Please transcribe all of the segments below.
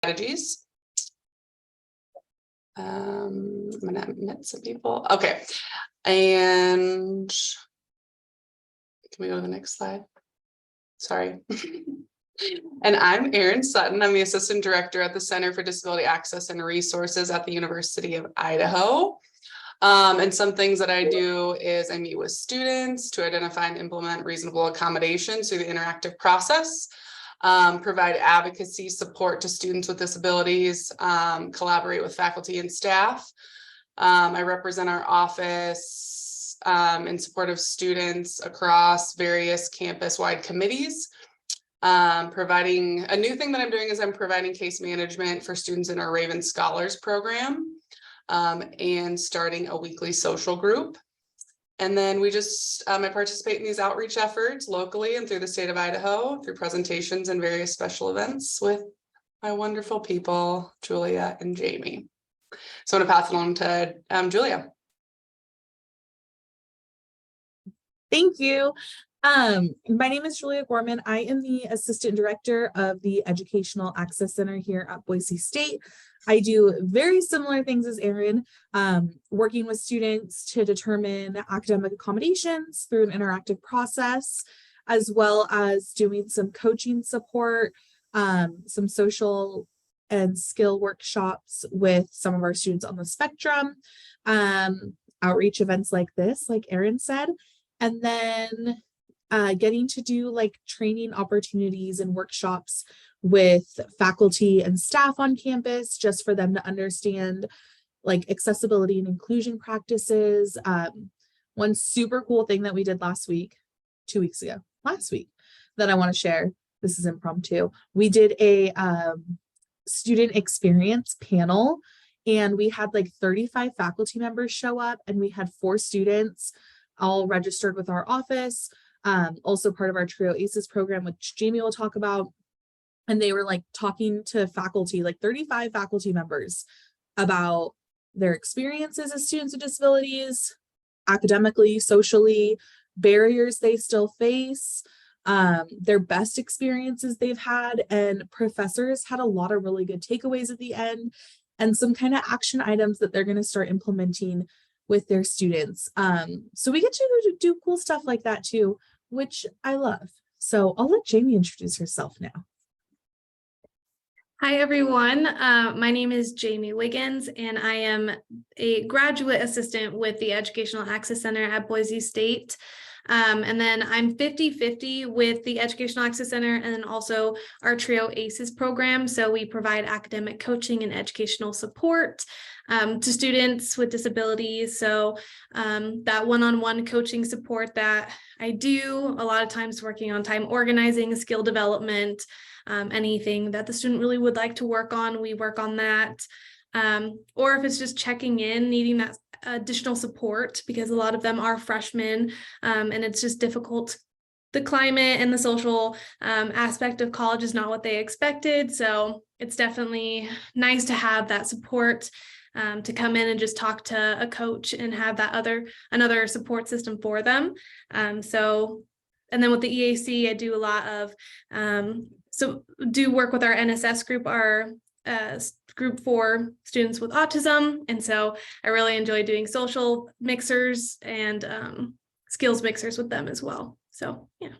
strategies. I'm gonna admit some people. Okay, and can we go to the next slide? Sorry. And I'm Erin Sutton. I'm the Assistant Director at the Center for Disability Access and Resources at the University of Idaho. And some things that I do is I meet with students to identify and implement reasonable accommodations through the interactive process, provide advocacy support to students with disabilities, collaborate with faculty and staff. I represent our office in support of students across various campus-wide committees. Providing a new thing that I'm doing is I'm providing case management for students in our Raven Scholars program, and starting a weekly social group. And then we just, I participate in these outreach efforts locally and through the state of Idaho through presentations and various special events with my wonderful people, Julia and Jamie. So I'm gonna pass it on to Julia. Thank you. My name is Julia Gorman. I am the Assistant Director of the Educational Access Center here at Boise State. I do very similar things as Erin, working with students to determine academic accommodations through an interactive process, as well as doing some coaching support, some social and skill workshops with some of our students on the spectrum, outreach events like this, like Erin said, and then getting to do like training opportunities and workshops with faculty and staff on campus, just for them to understand like accessibility and inclusion practices. One super cool thing that we did last week, that I want to share. This is impromptu. We did a student experience panel, and we had like 35 faculty members show up, and we had 4 students all registered with our office. Also part of our TRIO ACEs program, which Jamie will talk about. And they were like talking to faculty, like 35 faculty members, about their experiences as students with disabilities, academically, socially, barriers they still face, their best experiences they've had. And professors had a lot of really good takeaways at the end and some kind of action items that they're going to start implementing with their students. So we get to do cool stuff like that too, which I love. So I'll let Jamie introduce herself now. Hi, everyone. My name is Jamie Wiggins, and I am a graduate assistant with the Educational Access Center at Boise State. And then I'm 50-50 with the Educational Access Center and then also our TRIO ACEs program. So we provide academic coaching and educational support to students with disabilities. So that one-on-one coaching support that I do, a lot of times working on time organizing, skill development, anything that the student really would like to work on, we work on that. Or if it's just checking in, needing that additional support, because a lot of them are freshmen, and it's just difficult. The climate and the social aspect of college is not what they expected. So it's definitely nice to have that support, to come in and just talk to a coach and have that another support system for them. And then with the EAC, I do a lot of, so do work with our NSS group, our group for students with autism. And so I really enjoy doing social mixers and skills mixers with them as well. So, yeah.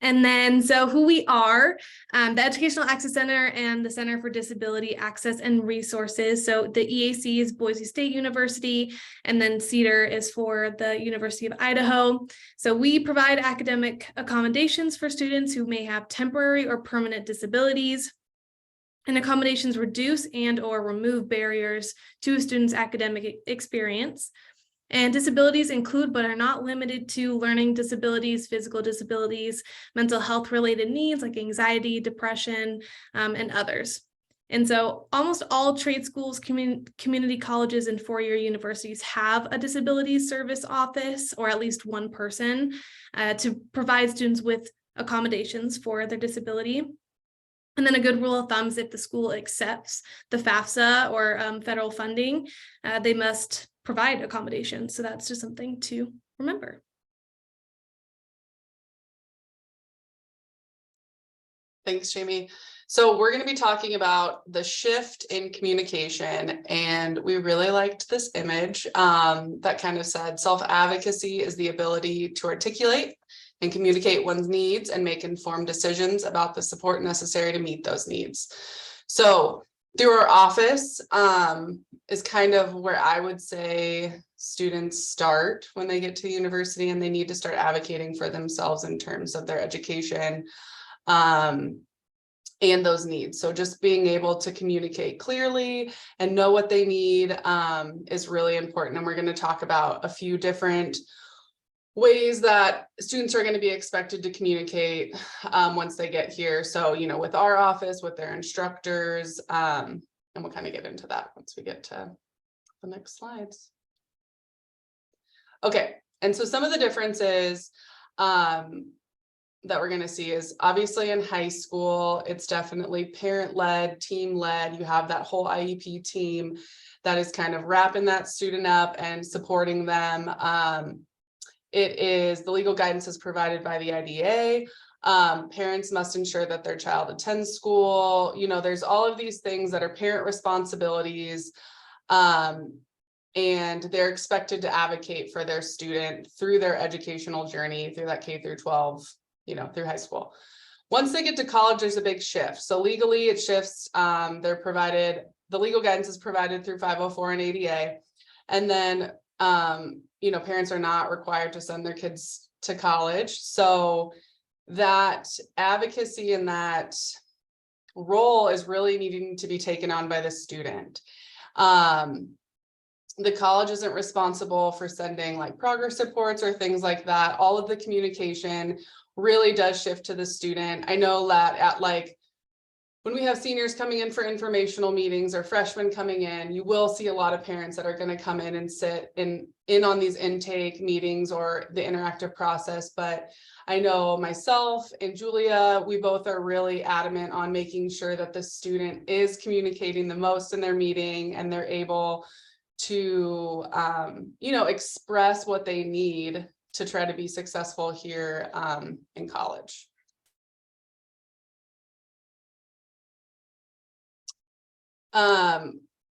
And then, so who we are, the Educational Access Center and the Center for Disability Access and Resources. So the EAC is Boise State University, and then CEDAR is for the University of Idaho. So we provide academic accommodations for students who may have temporary or permanent disabilities. And accommodations reduce and or remove barriers to a student's academic experience. And disabilities include, but are not limited to, learning disabilities, physical disabilities, mental health related needs like anxiety, depression, and others. And so almost all trade schools, community colleges, and four-year universities have a disabilities service office, or at least one person, to provide students with accommodations for their disability. And then a good rule of thumb is if the school accepts the FAFSA or federal funding, they must provide accommodations. So that's just something to remember. Thanks, Jamie. So we're going to be talking about the shift in communication, and we really liked this image that kind of said self-advocacy is the ability to articulate and communicate one's needs and make informed decisions about the support necessary to meet those needs. So through our office is kind of where I would say students start when they get to the university, and they need to start advocating for themselves in terms of their education and those needs. So just being able to communicate clearly and know what they need is really important. And we're going to talk about a few different ways that students are going to be expected to communicate once they get here. So, you know, with our office, with their instructors, and we'll kind of get into that once we get to the next slides. Okay, and so some of the differences that we're going to see is obviously in high school, it's definitely parent-led, team-led. You have that whole IEP team that is kind of wrapping that student up and supporting them. It is the legal guidance is provided by the IDA. Parents must ensure that their child attends school. You know, there's all of these things that are parent responsibilities. And they're expected to advocate for their student through their educational journey, through that K through 12, you know, through high school. Once they get to college, there's a big shift. So legally it shifts. They're provided, the legal guidance is provided through 504 and ADA. And then, you know, parents are not required to send their kids to college. So that advocacy and that role is really needing to be taken on by the student. The college isn't responsible for sending like progress reports or things like that. All of the communication really does shift to the student. I know that at like when we have seniors coming in for informational meetings or freshmen coming in, you will see a lot of parents that are going to come in and sit in on these intake meetings or the interactive process. But I know myself and Julia, we both are really adamant on making sure that the student is communicating the most in their meeting and they're able to, you know, express what they need to try to be successful here in college.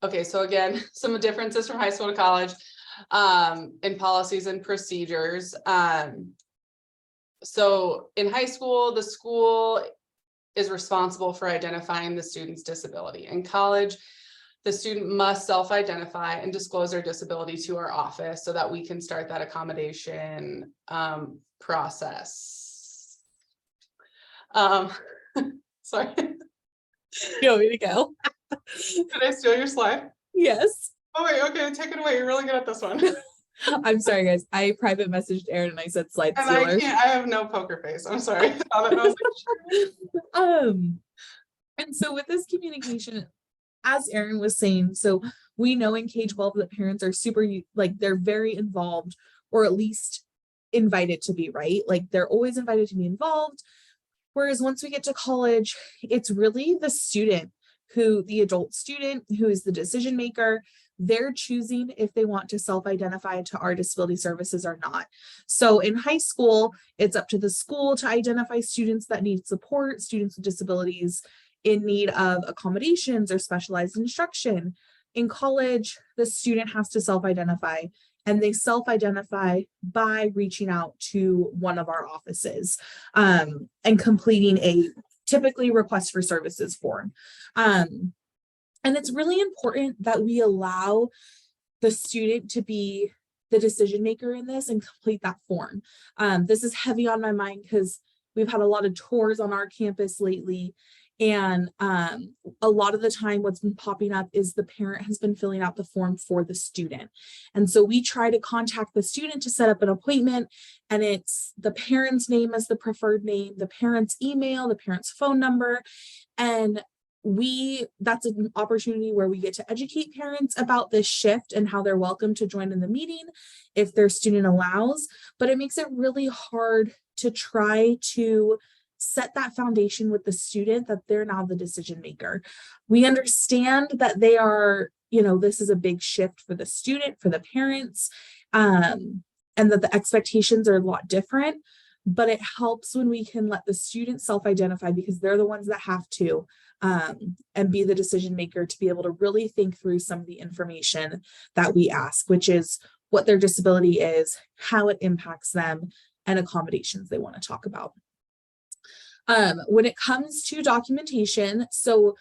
Okay, so again, some differences from high school to college in policies and procedures. So in high school, the school is responsible for identifying the student's disability. In college, the student must self-identify and disclose their disability to our office so that we can start that accommodation process. Sorry. You want me to go? Did I steal your slide? Yes. Oh wait, okay, take it away. You're really good at this one. I'm sorry, guys. I private messaged Erin and I said slide And stealer. I have no poker face. I'm sorry. And so with this communication, as Erin was saying, so we know in K-12 that parents are super, like they're very involved, or at least invited to be, right? Like they're always invited to be involved. Whereas once we get to college, it's really the student the adult student who is the decision maker. They're choosing if they want to self-identify to our disability services or not. So in high school, it's up to the school to identify students that need support, students with disabilities in need of accommodations or specialized instruction. In college, the student has to self-identify, and they self-identify by reaching out to one of our offices and completing a typically request for services form. And it's really important that we allow the student to be the decision maker in this and complete that form. This is heavy on my mind because we've had a lot of tours on our campus lately. And a lot of the time what's been popping up is the parent has been filling out the form for the student. And so we try to contact the student to set up an appointment, and it's the parent's name as the preferred name, the parent's email, the parent's phone number. And that's an opportunity where we get to educate parents about this shift and how they're welcome to join in the meeting if their student allows. But it makes it really hard to try to set that foundation with the student that they're now the decision maker. We understand that they are, you know, this is a big shift for the student, for the parents, and that the expectations are a lot different. but it helps when we can let the student self-identify, because they're the ones that have to, and be the decision maker to be able to really think through some of the information that we ask, which is what their disability is, how it impacts them, and accommodations they want to talk about. When it comes to documentation, so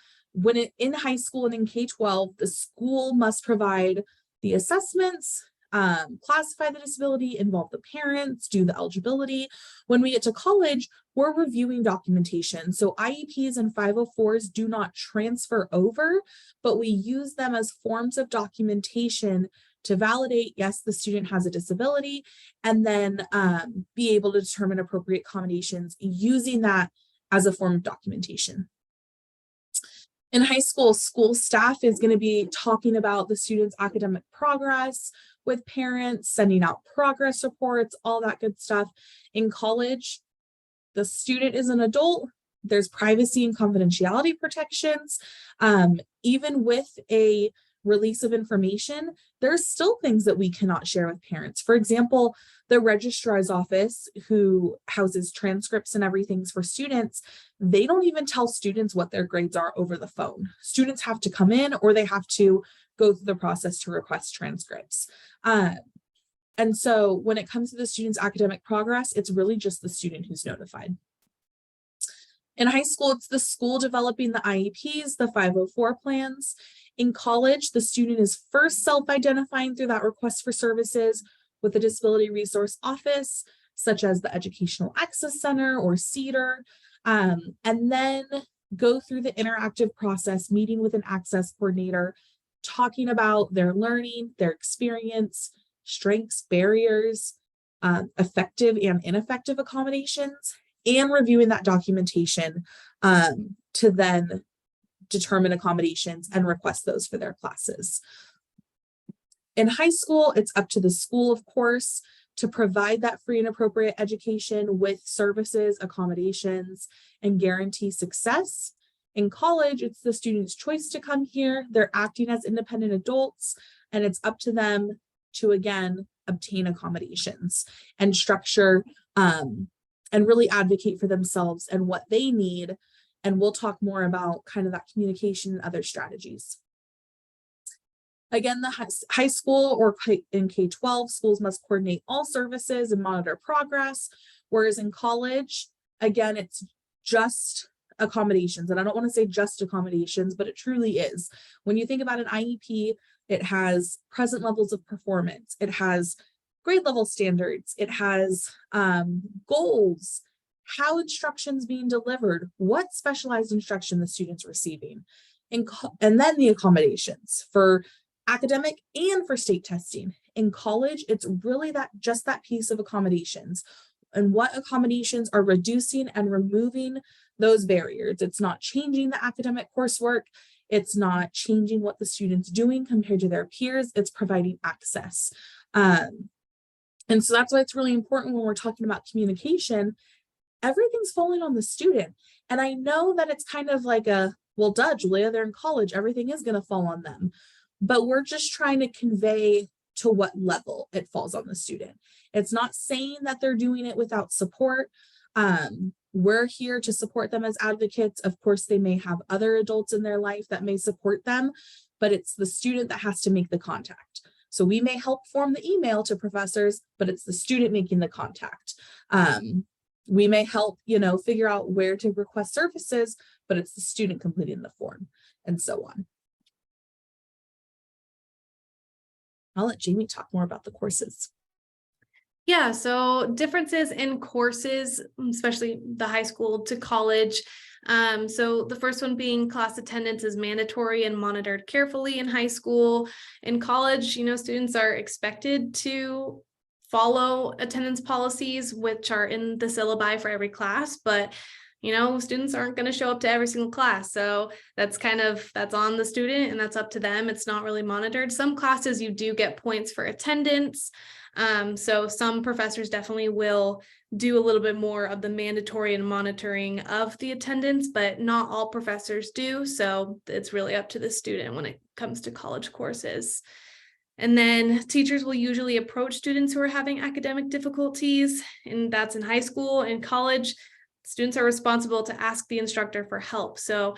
in high school and in K-12, the school must provide the assessments, classify the disability, involve the parents, do the eligibility. When we get to college, we're reviewing documentation. So IEPs and 504s do not transfer over, but we use them as forms of documentation to validate, yes, the student has a disability, and then be able to determine appropriate accommodations using that as a form of documentation. In high school, school staff is going to be talking about the student's academic progress with parents, sending out progress reports, all that good stuff. In college, the student is an adult. There's privacy and confidentiality protections. Even with a release of information, there's still things that we cannot share with parents. For example, the registrar's office, who houses transcripts and everything for students, they don't even tell students what their grades are over the phone. Students have to come in, or they have to go through the process to request transcripts. And so when it comes to the student's academic progress, it's really just the student who's notified. In high school, it's the school developing the IEPs, the 504 plans. In college, the student is first self-identifying through that request for services with the Disability Resource Office, such as the Educational Access Center or CEDAR, and then go through the interactive process, meeting with an access coordinator, talking about their learning, their experience, strengths, barriers, effective and ineffective accommodations, and reviewing that documentation to then determine accommodations and request those for their classes. In high school, it's up to the school, of course, to provide that free and appropriate education with services, accommodations, and guarantee success. In college, it's the student's choice to come here. They're acting as independent adults, and it's up to them to, again, obtain accommodations and structure and really advocate for themselves and what they need. And we'll talk more about kind of that communication and other strategies. Again, the high school or in K-12, schools must coordinate all services and monitor progress, whereas in college, again, it's just accommodations. And I don't want to say just accommodations, but it truly is. When you think about an IEP, it has present levels of performance, it has grade level standards, it has goals, how instruction's being delivered, what specialized instruction the student's receiving, and then the accommodations for academic and for state testing. In college, it's really just that piece of accommodations and what accommodations are reducing and removing those barriers. It's not changing the academic coursework. It's not changing what the student's doing compared to their peers. It's providing access. And so that's why it's really important when we're talking about communication. Everything's falling on the student. And I know that it's kind of like well, duh, Julia, they're in college. Everything is going to fall on them. But we're just trying to convey to what level it falls on the student. It's not saying that they're doing it without support. We're here to support them as advocates. Of course, they may have other adults in their life that may support them, but it's the student that has to make the contact. So we may help form the email to professors, but it's the student making the contact. We may help, figure out where to request services, but it's the student completing the form, and so on. I'll let Jamie talk more about the courses. Yeah, so differences in courses, especially the high school to college. So the first one being class attendance is mandatory and monitored carefully in high school. In college, students are expected to follow attendance policies, which are in the syllabi for every class, but students aren't going to show up to every single class. So that's on the student and that's up to them. It's not really monitored. Some classes you do get points for attendance. So some professors definitely will do a little bit more of the mandatory and monitoring of the attendance, but not all professors do. So it's really up to the student when it comes to college courses. And then teachers will usually approach students who are having academic difficulties, and that's in high school and college. Students are responsible to ask the instructor for help. So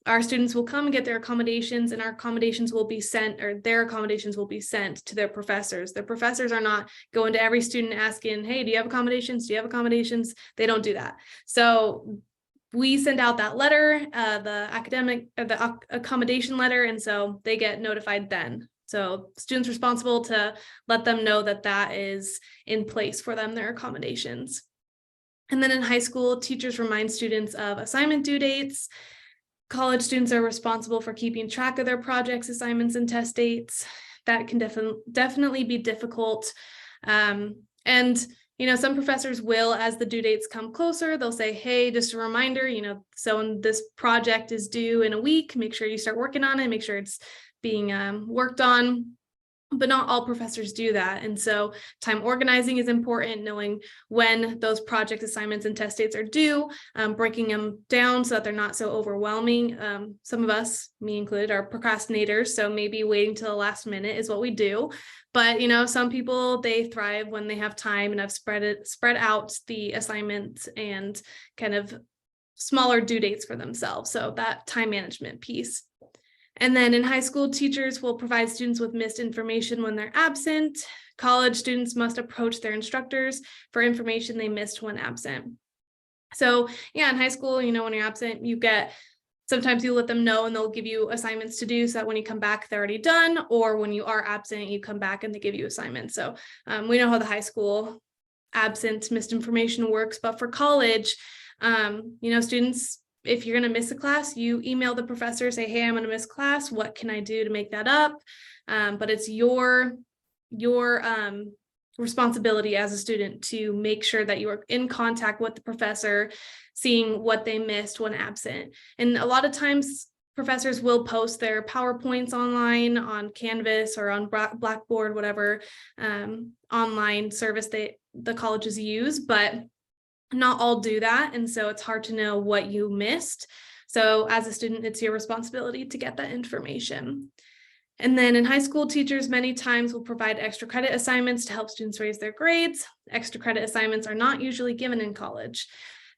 our students will come and get their accommodations, and our accommodations will be sent, or their accommodations will be sent to their professors. Their professors are not going to every student asking, hey, do you have accommodations? Do you have accommodations? They don't do that. So we send out that letter, the accommodation letter, and so they get notified then. So students responsible to let them know that that is in place for them, their accommodations. And then in high school, teachers remind students of assignment due dates. College students are responsible for keeping track of their projects, assignments, and test dates. That can definitely be difficult. And some professors will, as the due dates come closer, they'll say, hey, just a reminder, so when this project is due in a week, make sure you start working on it, make sure it's being worked on. But not all professors do that. And so time organizing is important, knowing when those project assignments and test dates are due, breaking them down so that they're not so overwhelming. Some of us, me included, are procrastinators. So maybe waiting till the last minute is what we do. But, some people, they thrive when they have time and have spread out the assignments and kind of smaller due dates for themselves. So that time management piece. And then in high school, teachers will provide students with missed information when they're absent. College students must approach their instructors for information they missed when absent. So yeah, in high school, when you're absent, sometimes you let them know and they'll give you assignments to do so that when you come back, they're already done. Or when you are absent, you come back and they give you assignments. So we know how the high school absent missed information works, but for college, students, if you're going to miss a class, you email the professor, say, hey, I'm going to miss class. What can I do to make that up? But it's your responsibility as a student to make sure that you are in contact with the professor, seeing what they missed when absent. And a lot of times professors will post their PowerPoints online on Canvas or on Blackboard, whatever online service the colleges use, but not all do that. And so it's hard to know what you missed. So as a student, it's your responsibility to get that information. And then in high school, teachers many times will provide extra credit assignments to help students raise their grades. Extra credit assignments are not usually given in college.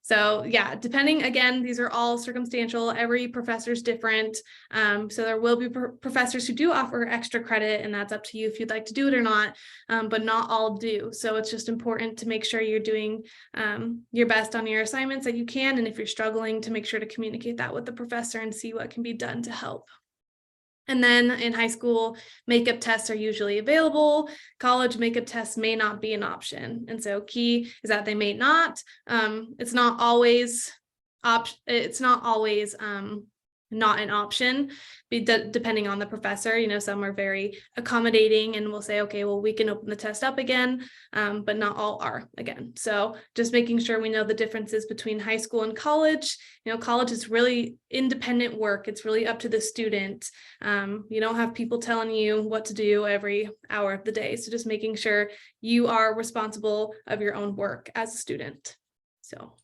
So yeah, depending, again, these are all circumstantial. Every professor is different. So there will be professors who do offer extra credit, and that's up to you if you'd like to do it or not, but not all do. So it's just important to make sure you're doing your best on your assignments that you can. And if you're struggling, to make sure to communicate that with the professor and see what can be done to help. And then in high school, makeup tests are usually available. College makeup tests may not be an option. And so key is that they may not. It's not always not an option, depending on the professor. Some are very accommodating and will say, okay, well, we can open the test up again, but not all are again. So just making sure we know the differences between high school and college. College is really independent work. It's really up to the student. You don't have people telling you what to do every hour of the day. So just making sure you are responsible of your own work as a student. So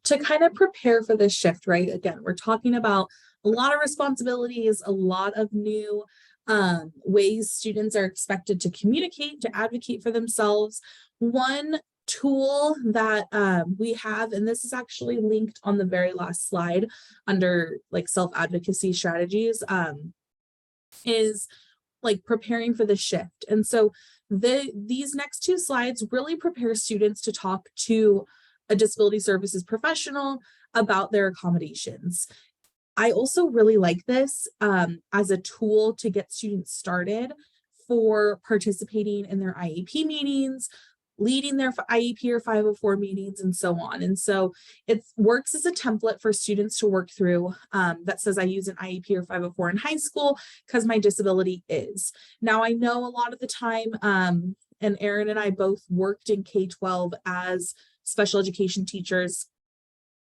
to kind of prepare for this shift, right? Again, we're talking about a lot of responsibilities, a lot of new ways students are expected to communicate, to advocate for themselves. One tool that we have, and this is actually linked on the very last slide under like self-advocacy strategies, is like preparing for the shift. And so these next two slides really prepare students to talk to a disability services professional about their accommodations. I also really like this as a tool to get students started for participating in their IEP meetings, leading their IEP or 504 meetings, and so on. And so it works as a template for students to work through that says I use an IEP or 504 in high school because my disability is. Now, I know a lot of the time, and Erin and I both worked in K-12 as special education teachers.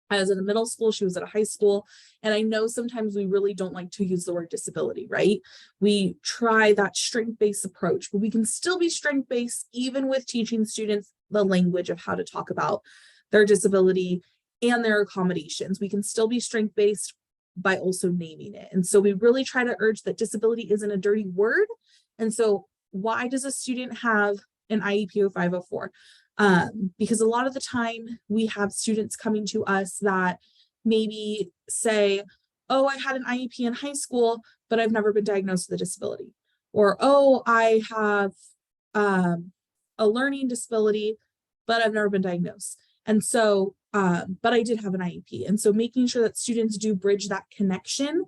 I was in a middle school, she was at a high school. And I know sometimes we really don't like to use the word disability, right? We try that strength-based approach, but we can still be strength-based even with teaching students the language of how to talk about their disability and their accommodations. We can still be strength-based by also naming it. And so we really try to urge that disability isn't a dirty word. And so why does a student have an IEP or 504? Because a lot of the time we have students coming to us that maybe say, oh, I had an IEP in high school, but I've never been diagnosed with a disability. Or, oh, I have a learning disability, but I've never been diagnosed. And so, but I did have an IEP. And so making sure that students do bridge that connection,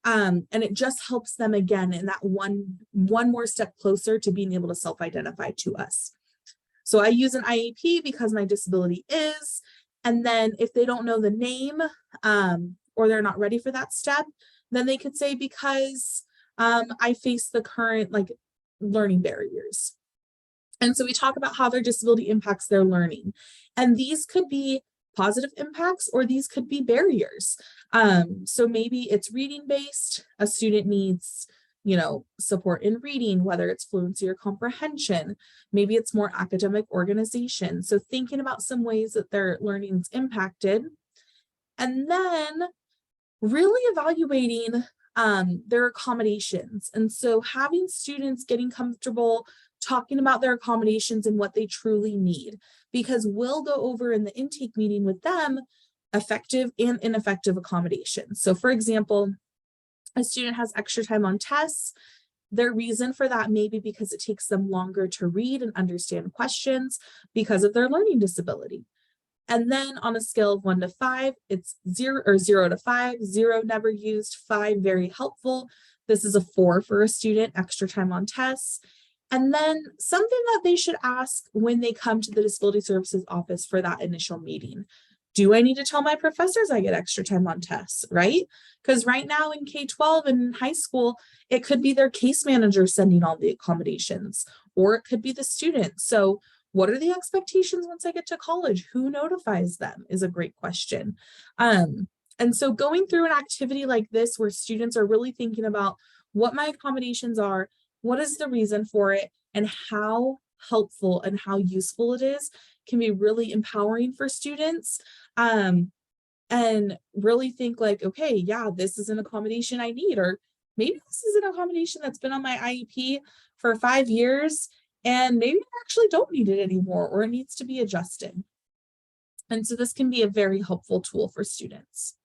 and it just helps them again in that one more step closer to being able to self-identify to us. So I use an IEP because my disability is, and then if they don't know the name, or they're not ready for that step, then they could say, because I face the current like learning barriers. And so we talk about how their disability impacts their learning. And these could be positive impacts, or these could be barriers. So maybe it's reading based. A student needs, support in reading, whether it's fluency or comprehension. Maybe it's more academic organization. So thinking about some ways that their learning is impacted. And then really evaluating their accommodations. And so having students getting comfortable talking about their accommodations and what they truly need, because we'll go over in the intake meeting with them effective and ineffective accommodations. So for example, a student has extra time on tests. Their reason for that may be because it takes them longer to read and understand questions because of their learning disability. And then on a scale of 1 to 5, it's 0 to 5, 0 never used, 5 very helpful. This is a 4 for a student, extra time on tests. And then something that they should ask when they come to the Disability Services Office for that initial meeting. Do I need to tell my professors I get extra time on tests, right? Because right now in K-12 and in high school, it could be their case manager sending all the accommodations, or it could be the student. So what are the expectations once I get to college? Who notifies them is a great question. And so going through an activity like this where students are really thinking about what my accommodations are, what is the reason for it, and how helpful and how useful it is can be really empowering for students. And really think like, okay, yeah, this is an accommodation I need, or maybe this is an accommodation that's been on my IEP for 5 years, and maybe I actually don't need it anymore, or it needs to be adjusted. And so this can be a very helpful tool for students.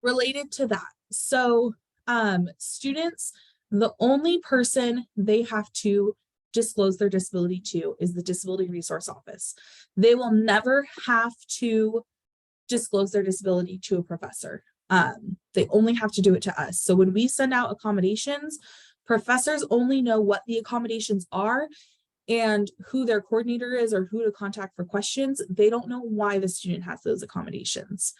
Related to that, so students, the only person they have to disclose their disability to is the Disability Resource Office. They will never have to disclose their disability to a professor. They only have to do it to us. So when we send out accommodations, professors only know what the accommodations are and who their coordinator is or who to contact for questions. They don't know why the student has those accommodations.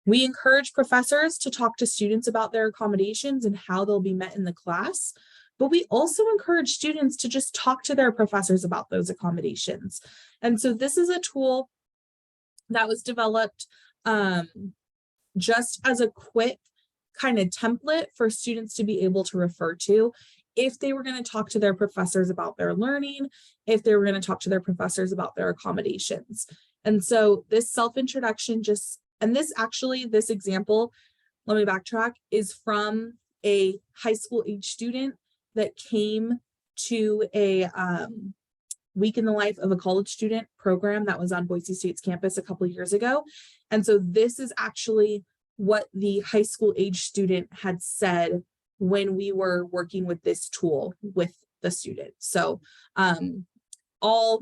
We encourage professors to talk to students about their accommodations and how they'll be met in the class, but we also encourage students to just talk to their professors about those accommodations. And so this is a tool that was developed just as a quick kind of template for students to be able to refer to if they were going to talk to their professors about their learning, if they were going to talk to their professors about their accommodations. And so this self-introduction and this example, let me backtrack, is from a high school age student that came to a week in the life of a college student program that was on Boise State's campus a couple of years ago. And so this is actually what the high school age student had said when we were working with this tool with the student. So all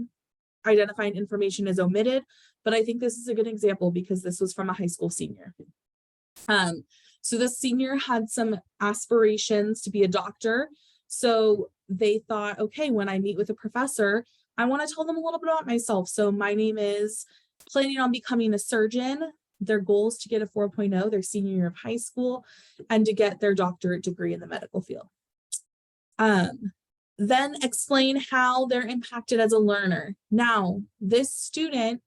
identifying information is omitted, but I think this is a good example because this was from a high school senior. So the senior had some aspirations to be a doctor. So they thought, okay, when I meet with a professor, I want to tell them a little bit about myself. So my name is planning on becoming a surgeon. Their goal is to get a 4.0 their senior year of high school and to get their doctorate degree in the medical field. Then explain how they're impacted as a learner. Now, this student,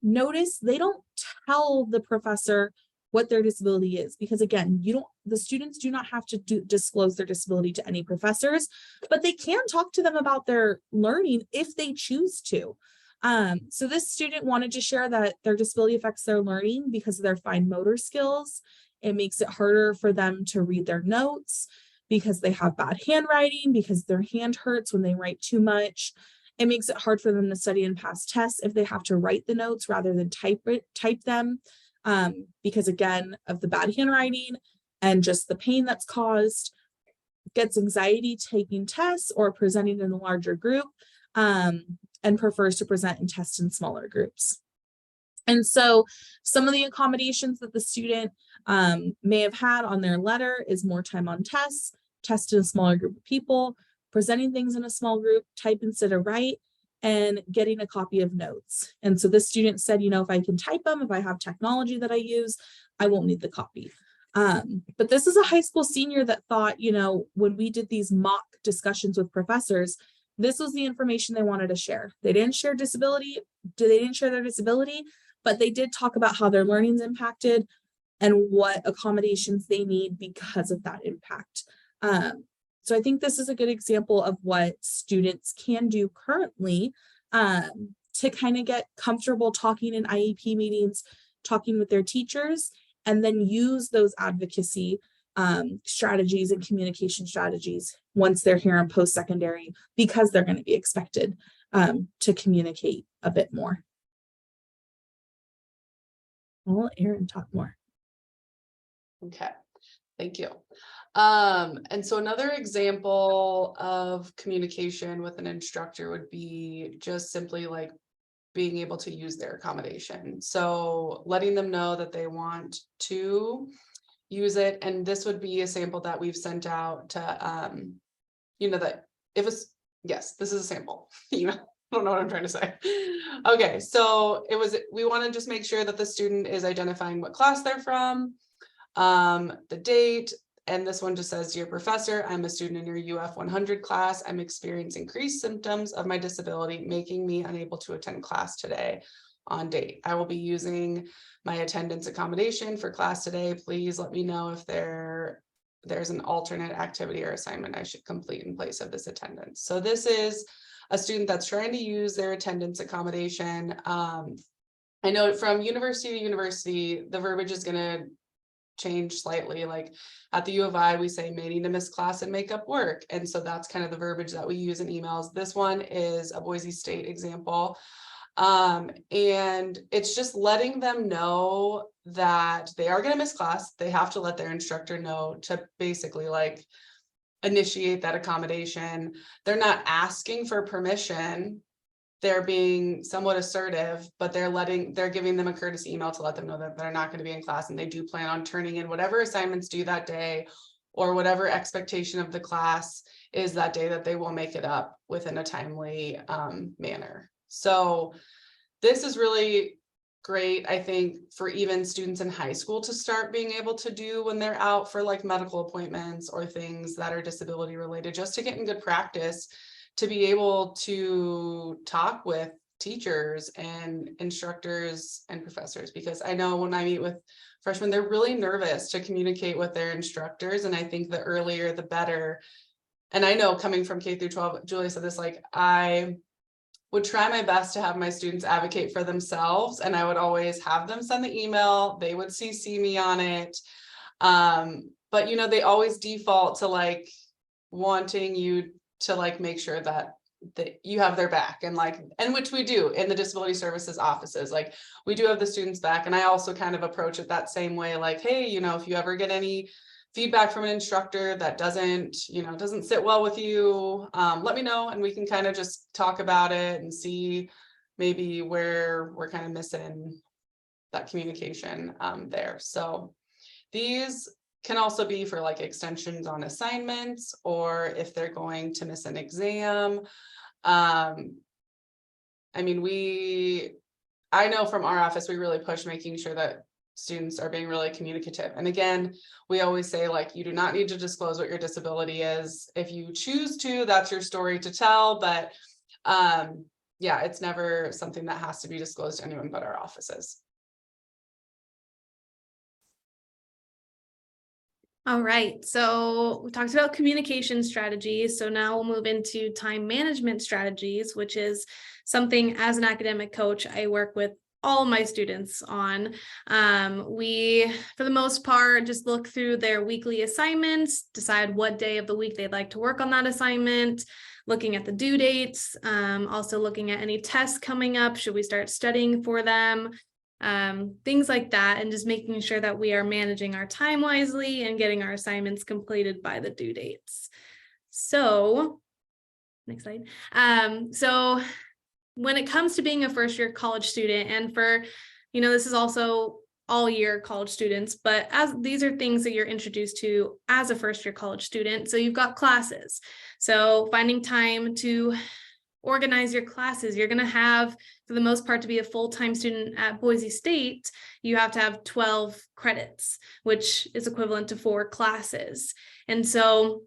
notice they don't tell the professor what their disability is, because again, the students do not have to disclose their disability to any professors, but they can talk to them about their learning if they choose to. So this student wanted to share that their disability affects their learning because of their fine motor skills. It makes it harder for them to read their notes because they have bad handwriting, because their hand hurts when they write too much. It makes it hard for them to study and pass tests if they have to write the notes rather than type them, because again, of the bad handwriting and just the pain that's caused. Gets anxiety taking tests or presenting in a larger group, and prefers to present and test in smaller groups. And so some of the accommodations that the student may have had on their letter is more time on tests, test in a smaller group of people, presenting things in a small group, type instead of write, and getting a copy of notes. And so this student said, you know, if I can type them, if I have technology that I use, I won't need the copy. But this is a high school senior that thought, you know, when we did these mock discussions with professors, this was the information they wanted to share. They didn't share disability, they didn't share their disability, but they did talk about how their learning's impacted and what accommodations they need because of that impact. So I think this is a good example of what students can do currently to kind of get comfortable talking in IEP meetings, talking with their teachers, and then use those advocacy strategies and communication strategies once they're here in post-secondary, because they're going to be expected to communicate a bit more. I'll let Erin talk more. Okay, thank you. And so another example of communication with an instructor would be just simply like being able to use their accommodation. So letting them know that they want to use it. And this would be a sample that we've sent out to, you know, that if it's, yes, this is a sample, you know, I don't know what I'm trying to say. Okay, so we want to just make sure that the student is identifying what class they're from, the date, and this one just says, dear professor, I'm a student in your UF 100 class. I'm experiencing increased symptoms of my disability, making me unable to attend class today on date. I will be using my attendance accommodation for class today. Please let me know if there's an alternate activity or assignment I should complete in place of this attendance. So this is a student that's trying to use their attendance accommodation. I know from university to university, the verbiage is going to change slightly. Like at the U of I, we say may need to miss class and make up work. And so that's kind of the verbiage that we use in emails. This one is a Boise State example. And it's just letting them know that they are going to miss class. They have to let their instructor know to basically like initiate that accommodation. They're not asking for permission. They're being somewhat assertive, but they're giving them a courtesy email to let them know that they're not going to be in class and they do plan on turning in whatever assignments due that day or whatever expectation of the class is that day, that they will make it up within a timely manner. So this is really great, I think, for even students in high school to start being able to do when they're out for like medical appointments or things that are disability related, just to get in good practice, to be able to talk with teachers and instructors and professors. Because I know when I meet with freshmen, they're really nervous to communicate with their instructors. And I think the earlier, the better. And I know coming from K through 12, Julie said this, like, I would try my best to have my students advocate for themselves. And I would always have them send the email. They would CC me on it. But, you know, they always default to like wanting you to like make sure that you have their back, and which we do in the disability services offices. Like we do have the students back. And I also kind of approach it that same way, like, hey, you know, if you ever get any feedback from an instructor that doesn't sit well with you, let me know, and we can kind of just talk about it and see maybe where we're kind of missing that communication there. So these can also be for like extensions on assignments, or if they're going to miss an exam. I mean, I know from our office, we really push making sure that students are being really communicative. And again, we always say, like, you do not need to disclose what your disability is. If you choose to, that's your story to tell. But yeah, it's never something that has to be disclosed to anyone but our offices. All right, so we talked about communication strategies. So now we'll move into time management strategies, which is something as an academic coach, I work with all my students on. We, for the most part, just look through their weekly assignments, decide what day of the week they'd like to work on that assignment, looking at the due dates, also looking at any tests coming up. Should we start studying for them? Things like that, and just making sure that we are managing our time wisely and getting our assignments completed by the due dates. So, next slide. So when it comes to being a first year college student, and for, this is also all year college students, but as these are things that you're introduced to as a first year college student. So you've got classes. So finding time to organize your classes. You're going to have, for the most part, to be a full-time student at Boise State, you have to have 12 credits, which is equivalent to 4 classes. And so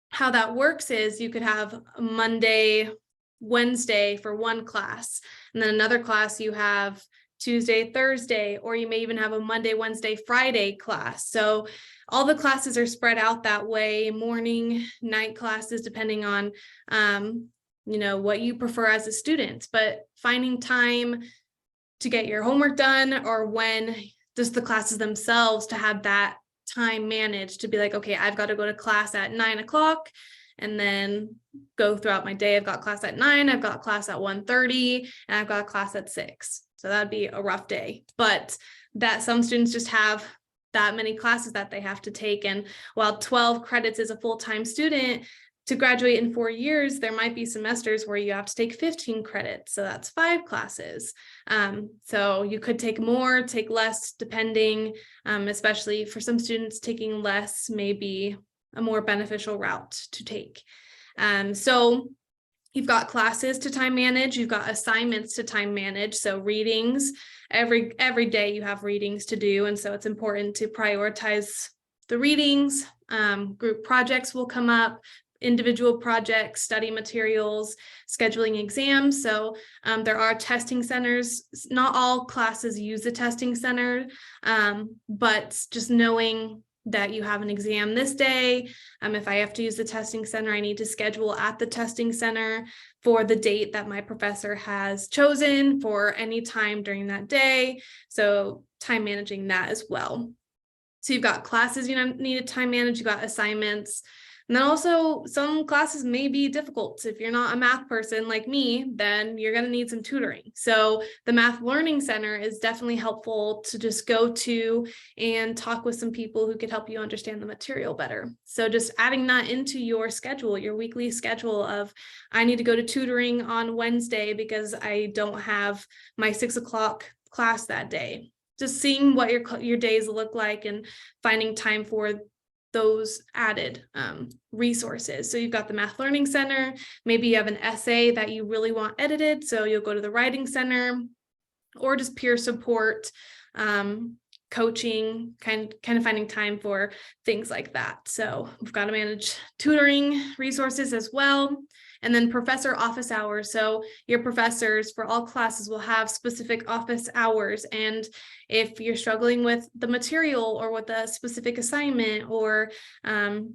how that works is you could have Monday, Wednesday for one class, and then another class you have Tuesday, Thursday, or you may even have a Monday, Wednesday, Friday class. So all the classes are spread out that way, morning, night classes, depending on what you prefer as a student, but finding time to get your homework done, or when just the classes themselves, to have that time managed, to be like, okay, I've got to go to class at 9 o'clock and then go throughout my day. I've got class at 9, I've got class at 1:30, and I've got class at 6. So that'd be a rough day, but that some students just have that many classes that they have to take. And while 12 credits is a full-time student, to graduate in 4 years, there might be semesters where you have to take 15 credits. So that's 5 classes. So you could take more, take less, depending, especially for some students, taking less may be a more beneficial route to take. So you've got classes to time manage, you've got assignments to time manage. So readings, every day you have readings to do. And so it's important to prioritize the readings. Group projects will come up, individual projects, study materials, scheduling exams. So there are testing centers. Not all classes use the testing center, but just knowing that you have an exam this day. If I have to use the testing center, I need to schedule at the testing center for the date that my professor has chosen for any time during that day. So time managing that as well. So you've got classes you need to time manage, you've got assignments. And then also some classes may be difficult. If you're not a math person like me, then you're going to need some tutoring. So the Math Learning Center is definitely helpful to just go to and talk with some people who could help you understand the material better. So just adding that into your schedule, your weekly schedule of, I need to go to tutoring on Wednesday because I don't have my 6 o'clock class that day. Just seeing what your days look like and finding time for those added resources. So you've got the Math Learning Center, maybe you have an essay that you really want edited, so you'll go to the Writing Center, or just peer support, coaching, kind of finding time for things like that. So we've got to manage tutoring resources as well. And then professor office hours. So your professors for all classes will have specific office hours. And if you're struggling with the material or with a specific assignment, or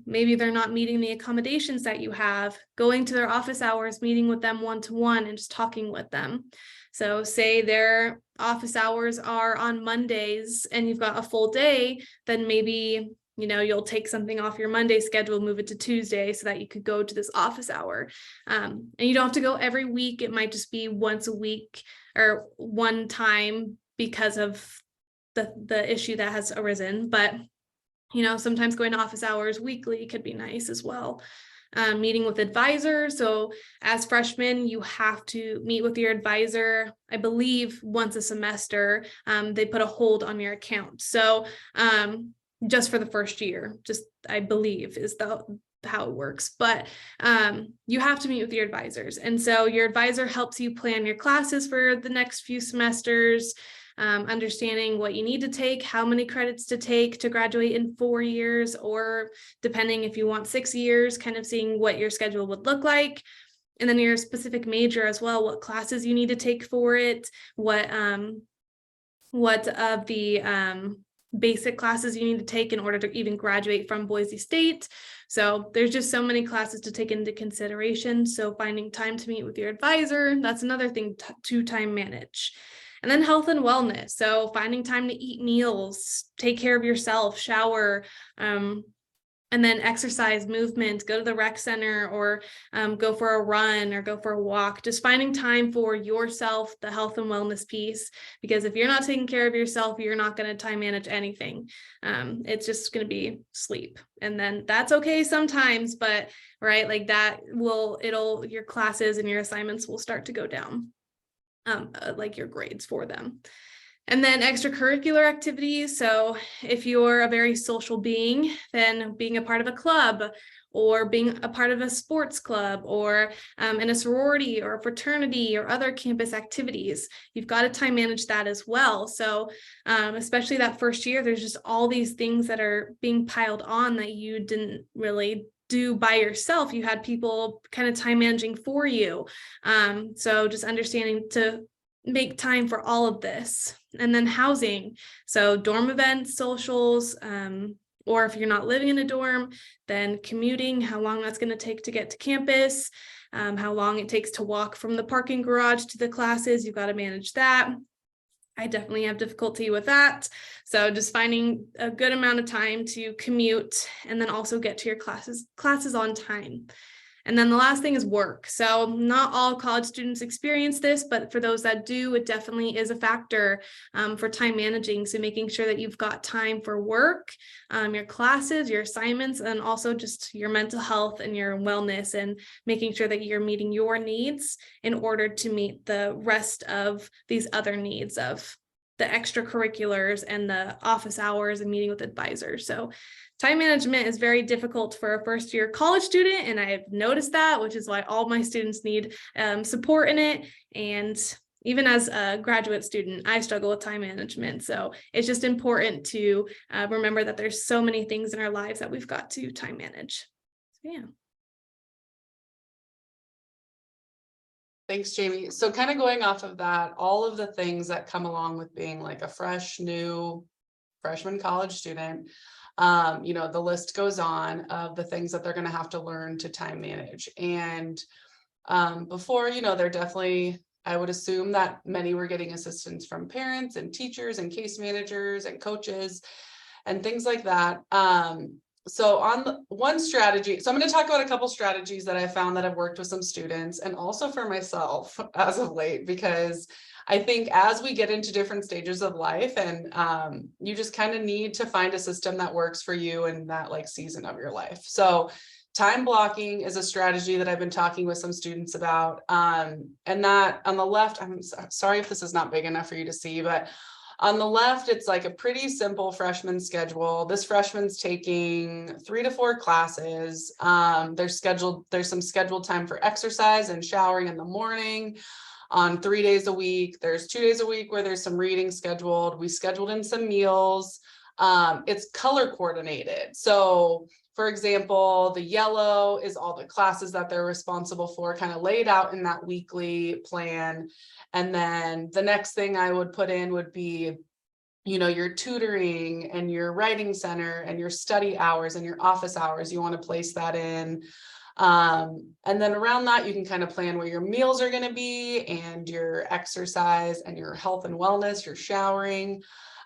maybe they're not meeting the accommodations that you have, going to their office hours, meeting with them one-to-one and just talking with them. So say their office hours are on Mondays and you've got a full day, then maybe you'll take something off your Monday schedule, move it to Tuesday so that you could go to this office hour. And you don't have to go every week. It might just be once a week or one time because of the issue that has arisen. But, sometimes going to office hours weekly could be nice as well. Meeting with advisors. So as freshmen, you have to meet with your advisor, I believe once a semester. They put a hold on your account. So, just for the first year, I believe is how it works, but you have to meet with your advisors. And so your advisor helps you plan your classes for the next few semesters, understanding what you need to take, how many credits to take to graduate in 4 years, or depending if you want 6 years, kind of seeing what your schedule would look like. And then your specific major as well, what classes you need to take for it, what of the basic classes you need to take in order to even graduate from Boise State. So there's just so many classes to take into consideration. So finding time to meet with your advisor, that's another thing to time manage. And then health and wellness. So finding time to eat meals, take care of yourself, shower, and then exercise, movement, go to the rec center, or go for a run or go for a walk. Just finding time for yourself, the health and wellness piece, because if you're not taking care of yourself, you're not going to time manage anything. It's just going to be sleep. And then that's okay sometimes, but right, like that your classes and your assignments will start to go down, like your grades for them. And then extracurricular activities. So if you're a very social being, then being a part of a club or being a part of a sports club or in a sorority or a fraternity or other campus activities, you've got to time manage that as well. So especially that first year, there's just all these things that are being piled on that you didn't really do by yourself. You had people kind of time managing for you. So just understanding to make time for all of this. And then housing, so dorm events, socials, or if you're not living in a dorm, then commuting, how long that's going to take to get to campus, how long it takes to walk from the parking garage to the classes. You've got to manage that. I definitely have difficulty with that. So just finding a good amount of time to commute and then also get to your classes on time. And then the last thing is work. So not all college students experience this, but for those that do, it definitely is a factor for time managing. So making sure that you've got time for work, your classes, your assignments, and also just your mental health and your wellness, and making sure that you're meeting your needs in order to meet the rest of these other needs of the extracurriculars and the office hours and meeting with advisors. So time management is very difficult for a first year college student, and I've noticed that, which is why all my students need support in it. And even as a graduate student, I struggle with time management. So it's just important to remember that there's so many things in our lives that we've got to time manage. So, yeah. Thanks, Jamie. So kind of going off of that, all of the things that come along with being like a fresh, new freshman college student, the list goes on of the things that they're going to have to learn to time manage. And before, they're definitely, I would assume that many were getting assistance from parents and teachers and case managers and coaches and things like that. So on the one strategy, so I'm going to talk about a couple strategies that I found that have worked with some students and also for myself as of late, because I think as we get into different stages of life and you just kind of need to find a system that works for you in that like season of your life. So time blocking is a strategy that I've been talking with some students about. And that on the left, I'm sorry if this is not big enough for you to see, but on the left, it's like a pretty simple freshman schedule. This freshman's taking 3 to 4 classes. There's some scheduled time for exercise and showering in the morning on 3 days a week. There's 2 days a week where there's some reading scheduled. We scheduled in some meals. It's color coordinated. So for example, the yellow is all the classes that they're responsible for, kind of laid out in that weekly plan. And then the next thing I would put in would be, your tutoring and your writing center and your study hours and your office hours. You want to place that in. And then around that, you can kind of plan where your meals are going to be and your exercise and your health and wellness, your showering,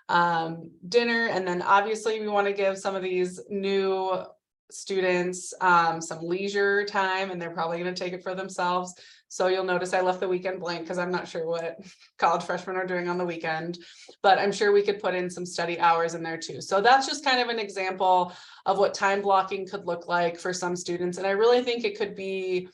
dinner. And then obviously we want to give some of these new students some leisure time, and they're probably going to take it for themselves. So you'll notice I left the weekend blank because I'm not sure what college freshmen are doing on the weekend, but I'm sure we could put in some study hours in there too. So that's just kind of an example of what time blocking could look like for some students. And I really think it could be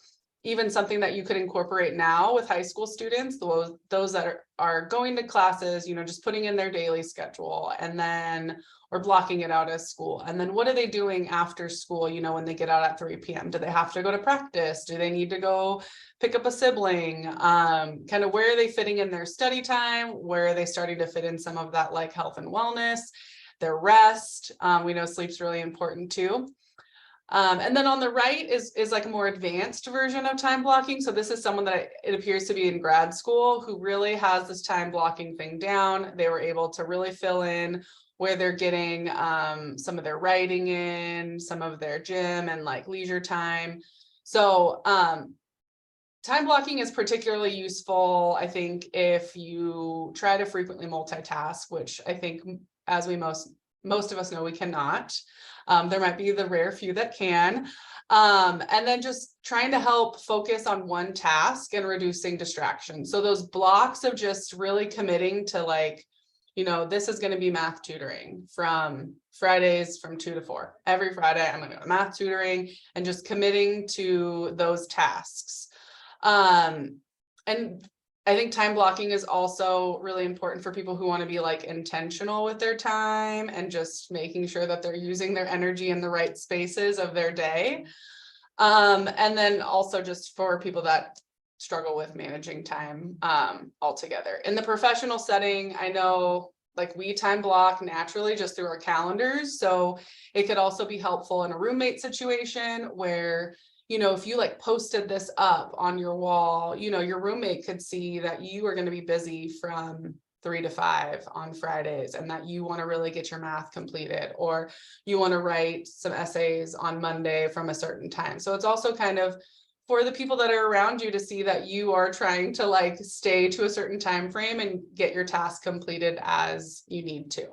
even something that you could incorporate now with high school students, those that are going to classes, just putting in their daily schedule and then, or blocking it out as school. And then what are they doing after school, when they get out at 3 p.m.? Do they have to go to practice? Do they need to go pick up a sibling? Kind of where are they fitting in their study time? Where are they starting to fit in some of that like health and wellness, their rest? We know sleep's really important too. And then on the right is like a more advanced version of time blocking. So this is someone that it appears to be in grad school who really has this time blocking thing down. They were able to really fill in where they're getting some of their writing in, some of their gym and like leisure time. So time blocking is particularly useful, I think, if you try to frequently multitask, which I think, as we most of us know, we cannot. There might be the rare few that can. And then just trying to help focus on one task and reducing distractions. So those blocks of just really committing to like, you know, this is going to be math tutoring from Fridays from 2 to 4. Every Friday, I'm going to go to math tutoring and just committing to those tasks. And I think time blocking is also really important for people who want to be like intentional with their time and just making sure that they're using their energy in the right spaces of their day. And then also just for people that struggle with managing time altogether. In the professional setting, I know like we time block naturally just through our calendars. So it could also be helpful in a roommate situation where, you know, if you like posted this up on your wall, you know, your roommate could see that you are going to be busy from 3 to 5 on Fridays and that you want to really get your math completed, or you want to write some essays on Monday from a certain time. So it's also kind of for the people that are around you to see that you are trying to like stay to a certain time frame and get your task completed as you need to.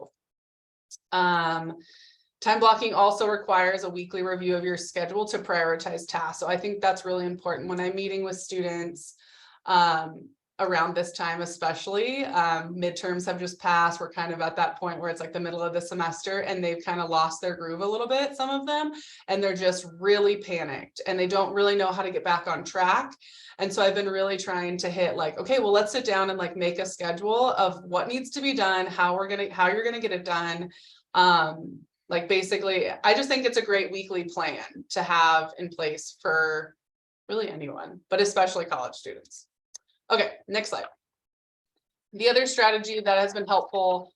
Time blocking also requires a weekly review of your schedule to prioritize tasks. So I think that's really important when I'm meeting with students around this time, especially. Midterms have just passed. We're kind of at that point where it's like the middle of the semester and they've kind of lost their groove a little bit, some of them, and they're just really panicked and they don't really know how to get back on track. And so I've been really trying to hit like, okay, well, let's sit down and like make a schedule of what needs to be done, how you're gonna get it done. Like basically, I just think it's a great weekly plan to have in place for really anyone, but especially college students. Okay, next slide. The other strategy that has been helpful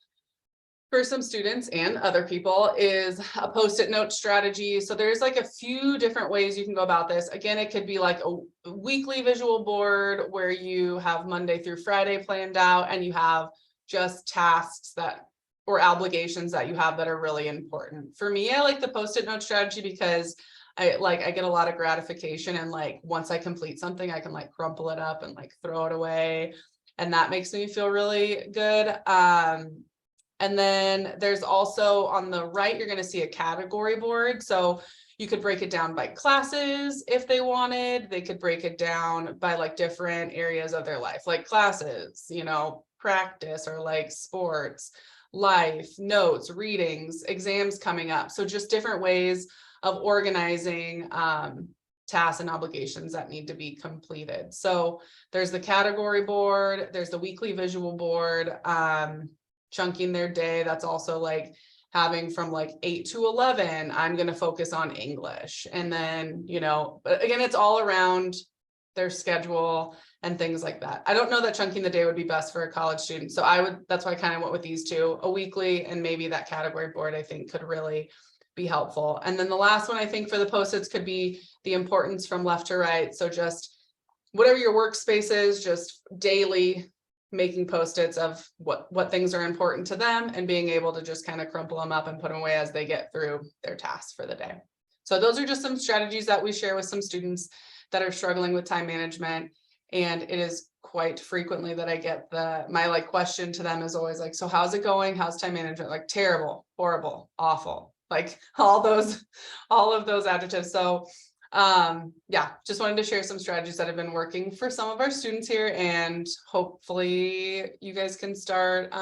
for some students and other people is a post-it note strategy. So there's like a few different ways you can go about this. Again, it could be like a weekly visual board where you have Monday through Friday planned out and you have just tasks that or obligations that you have that are really important. For me, I like the post-it note strategy because I get a lot of gratification, and like once I complete something, I can like crumple it up and like throw it away. And that makes me feel really good. And then there's also on the right, you're going to see a category board. So you could break it down by classes if they wanted. They could break it down by like different areas of their life, like classes, you know, practice, or like sports, life, notes, readings, exams coming up. So just different ways of organizing tasks and obligations that need to be completed. So there's the category board, there's the weekly visual board, chunking their day. That's also like having from like 8 to 11, I'm going to focus on English. And then, you know, again, it's all around their schedule and things like that. I don't know that chunking the day would be best for a college student. So that's why I kind of went with these two, a weekly and maybe that category board, I think could really be helpful. And then the last one I think for the post-its could be the importance from left to right. So just whatever your workspace is, just daily making post-its of what things are important to them and being able to just kind of crumple them up and put them away as they get through their tasks for the day. So those are just some strategies that we share with some students that are struggling with time management. And it is quite frequently that I get my like question to them is always like, so how's it going? How's time management? Like terrible, horrible, awful, like all of those adjectives. So yeah, just wanted to share some strategies that have been working for some of our students here, and hopefully you guys can start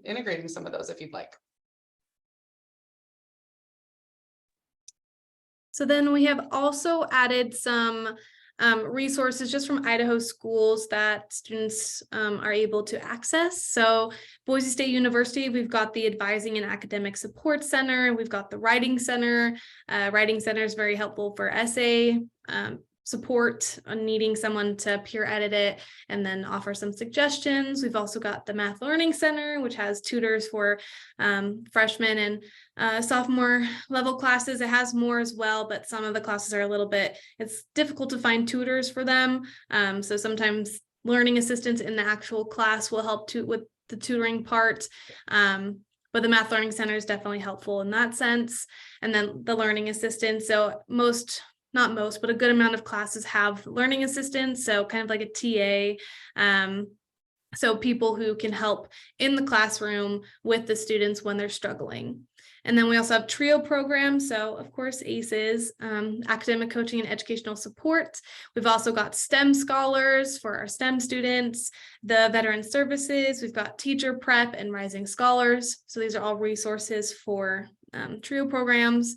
integrating some of those if you'd like. So then we have also added some resources just from Idaho schools that students are able to access. So Boise State University, we've got the Advising and Academic Support Center. We've got the Writing Center. Writing Center is very helpful for essay support on needing someone to peer edit it and then offer some suggestions. We've also got the Math Learning Center, which has tutors for freshmen and sophomore level classes. It has more as well, but some of the classes are a little bit, it's difficult to find tutors for them. So sometimes learning assistants in the actual class will help with the tutoring part. But the Math Learning Center is definitely helpful in that sense. And then the learning assistant. So not most, but a good amount of classes have learning assistants. So kind of like a TA. So people who can help in the classroom with the students when they're struggling. And then we also have TRIO programs. So of course, ACEs, academic coaching and educational support. We've also got STEM scholars for our STEM students, the veteran services. We've got teacher prep and rising scholars. So these are all resources for TRIO programs.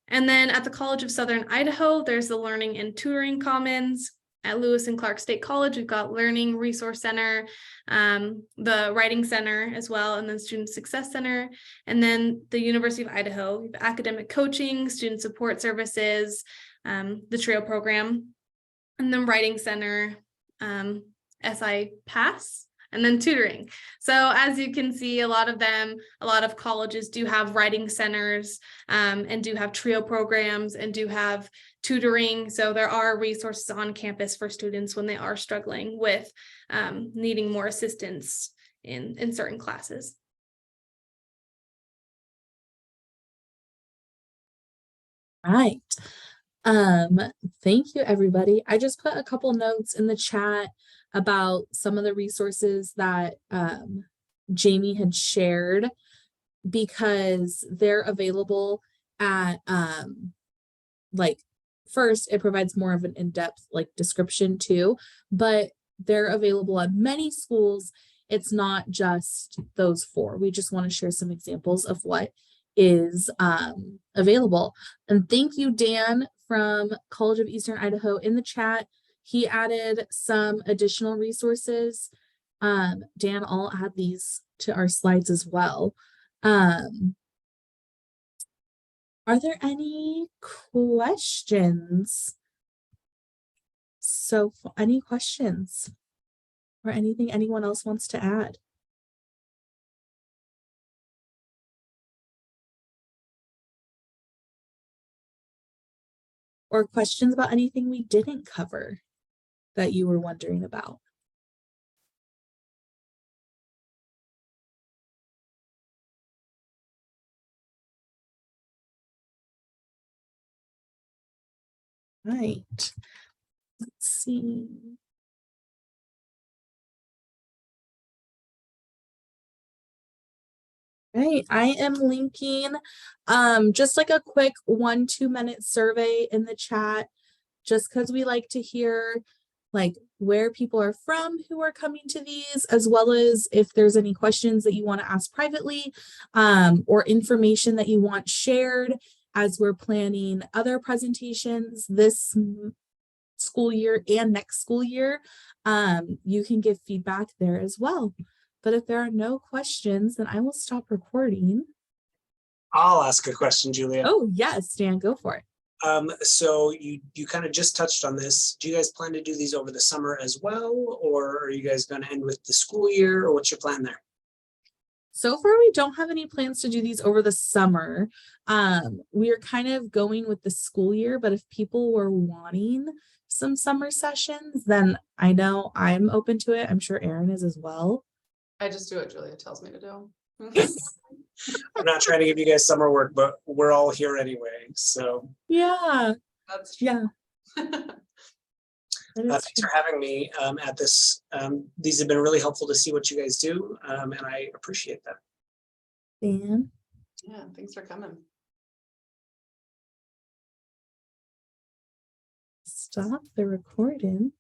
And then at the College of Southern Idaho, there's the Learning and Tutoring Commons. At Lewis and Clark State College, we've got Learning Resource Center, the Writing Center as well, and then Student Success Center. And then the University of Idaho, we have academic coaching, student support services, the TRIO program, and then Writing Center, SI Pass, and then tutoring. So as you can see, a lot of colleges do have writing centers and do have TRIO programs and do have tutoring. So there are resources on campus for students when they are struggling with needing more assistance in certain classes. Right. Thank you, everybody. I just put a couple notes in the chat about some of the resources that Jamie had shared, because they're available at first, it provides more of an in-depth description too, but they're available at many schools. It's not just those 4. We just want to share some examples of what is available. And thank you, Dan from College of Eastern Idaho in the chat. He added some additional resources. Dan, I'll add these to our slides as well. Are there any questions? So any questions or anything anyone else wants to add? Or questions about anything we didn't cover that you were wondering about? Right. Let's see. Right, I am linking just like a quick 1-2 minute survey in the chat, just because we like to hear where people are from who are coming to these, as well as if there's any questions that you want to ask privately, or information that you want shared as we're planning other presentations this school year and next school year. You can give feedback there as well. But if there are no questions, then I will stop recording. I'll ask a question, Julia. Oh, yes, Dan, go for it. So you kind of just touched on this. Do you guys plan to do these over the summer as well? Or are you guys going to end with the school year, or what's your plan there? So far, we don't have any plans to do these over the summer. We are kind of going with the school year, but if people were wanting some summer sessions, then I know I'm open to it. I'm sure Erin is as well. I just do what Julia tells me to do. I'm not trying to give you guys summer work, but we're all here anyway. So Yeah. That's true. Yeah. Thanks for having me at this. These have been really helpful to see what you guys do, and I appreciate that. Dan. Yeah, thanks for coming. Stop the recording.